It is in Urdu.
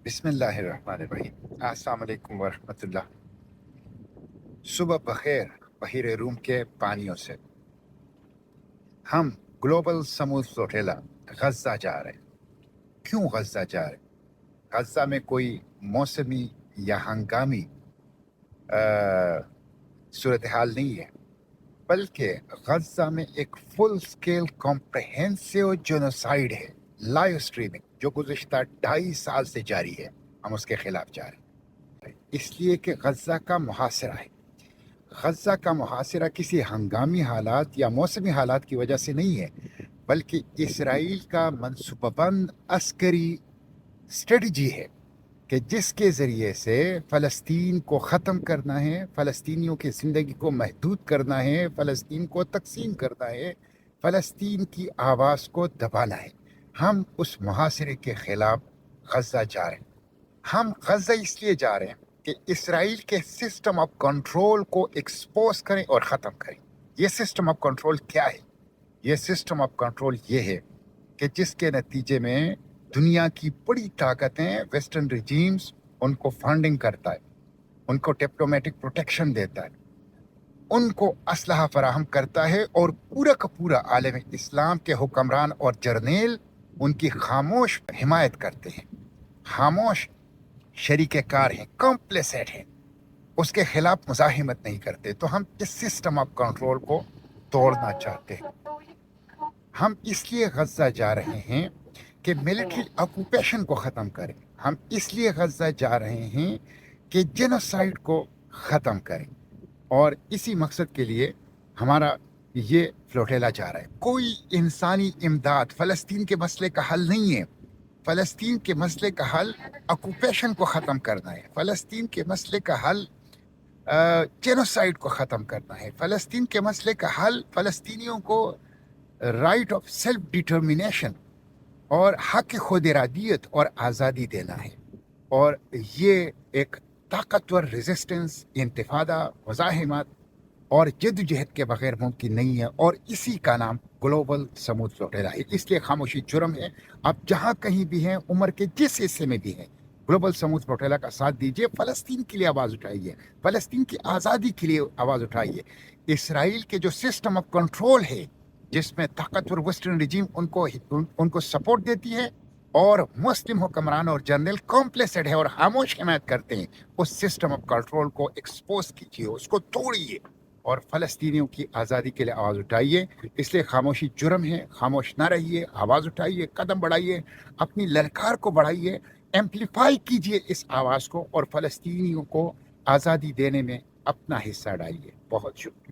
بسم اللہ الرحمن الرحیم۔ السلام علیکم ورحمۃ اللہ۔ صبح بخیر بحیر روم کے پانیوں سے ہم گلوبل سموتھ فلوٹیلا غزہ جا رہے ہیں۔ کیوں غزہ جا رہے ہیں؟ غزہ میں کوئی موسمی یا ہنگامی صورتحال نہیں ہے، بلکہ غزہ میں ایک فل سکیل کمپریہنسو جینوسائیڈ ہے، لائیو اسٹریمنگ، جو گزشتہ 2.5 سال سے جاری ہے۔ ہم اس کے خلاف جا رہے ہیں اس لیے کہ غزہ کا محاصرہ ہے۔ غزہ کا محاصرہ کسی ہنگامی حالات یا موسمی حالات کی وجہ سے نہیں ہے، بلکہ اسرائیل کا منصوبہ بند عسکری اسٹریٹجی ہے کہ جس کے ذریعے سے فلسطین کو ختم کرنا ہے، فلسطینیوں کی زندگی کو محدود کرنا ہے، فلسطین کو تقسیم کرنا ہے، فلسطین کی آواز کو دبانا ہے۔ ہم اس محاصرے کے خلاف غزہ جا رہے ہیں۔ ہم غزہ اس لیے جا رہے ہیں کہ اسرائیل کے سسٹم آف کنٹرول کو ایکسپوز کریں اور ختم کریں۔ یہ سسٹم آف کنٹرول کیا ہے؟ یہ سسٹم آف کنٹرول یہ ہے کہ جس کے نتیجے میں دنیا کی بڑی طاقتیں، ویسٹرن ریجیمز، ان کو فنڈنگ کرتا ہے، ان کو ڈپلومیٹک پروٹیکشن دیتا ہے، ان کو اسلحہ فراہم کرتا ہے، اور پورا کا پورا عالم اسلام کے حکمران اور جرنیل ان کی خاموش حمایت کرتے ہیں، خاموش شریک کار ہیں، کمپلیسٹ ہیں، اس کے خلاف مزاحمت نہیں کرتے۔ تو ہم اس سسٹم آف کنٹرول کو توڑنا چاہتے ہیں۔ ہم اس لیے غزہ جا رہے ہیں کہ ملٹری آکوپیشن کو ختم کریں۔ ہم اس لیے غزہ جا رہے ہیں کہ جینوسائیڈ کو ختم کریں، اور اسی مقصد کے لیے ہمارا یہ فلوٹیلا جا رہا ہے۔ کوئی انسانی امداد فلسطین کے مسئلے کا حل نہیں ہے۔ فلسطین کے مسئلے کا حل آکوپیشن کو ختم کرنا ہے۔ فلسطین کے مسئلے کا حل جینوسائیڈ کو ختم کرنا ہے۔ فلسطین کے مسئلے کا حل فلسطینیوں کو رائٹ آف سیلف ڈٹرمینیشن اور حق خود ارادیت اور آزادی دینا ہے۔ اور یہ ایک طاقتور ریزسٹنس، انتفاضہ، مزاحمت اور جدوجہد کے بغیر ممکن نہیں ہے، اور اسی کا نام گلوبل سموتھ فلوٹیلا ہے۔ اس لیے خاموشی جرم ہے۔ آپ جہاں کہیں بھی ہیں، عمر کے جس حصے میں بھی ہیں، گلوبل سموتھ فلوٹیلا کا ساتھ دیجیے، فلسطین کے لیے آواز اٹھائیے، فلسطین کی آزادی کے لیے آواز اٹھائیے۔ اسرائیل کے جو سسٹم آف کنٹرول ہے، جس میں طاقتور ویسٹرن رجیم ان کو سپورٹ دیتی ہے، اور مسلم حکمران اور جنرل کمپلیسڈ ہے اور خاموش حمایت کرتے ہیں، اس سسٹم آف کنٹرول کو ایکسپوز کیجیے، اس کو توڑیے، اور فلسطینیوں کی آزادی کے لیے آواز اٹھائیے۔ اس لیے خاموشی جرم ہے۔ خاموش نہ رہیے، آواز اٹھائیے، قدم بڑھائیے، اپنی للکار کو بڑھائیے، ایمپلیفائی کیجیے اس آواز کو، اور فلسطینیوں کو آزادی دینے میں اپنا حصہ ڈالیے۔ بہت شکریہ۔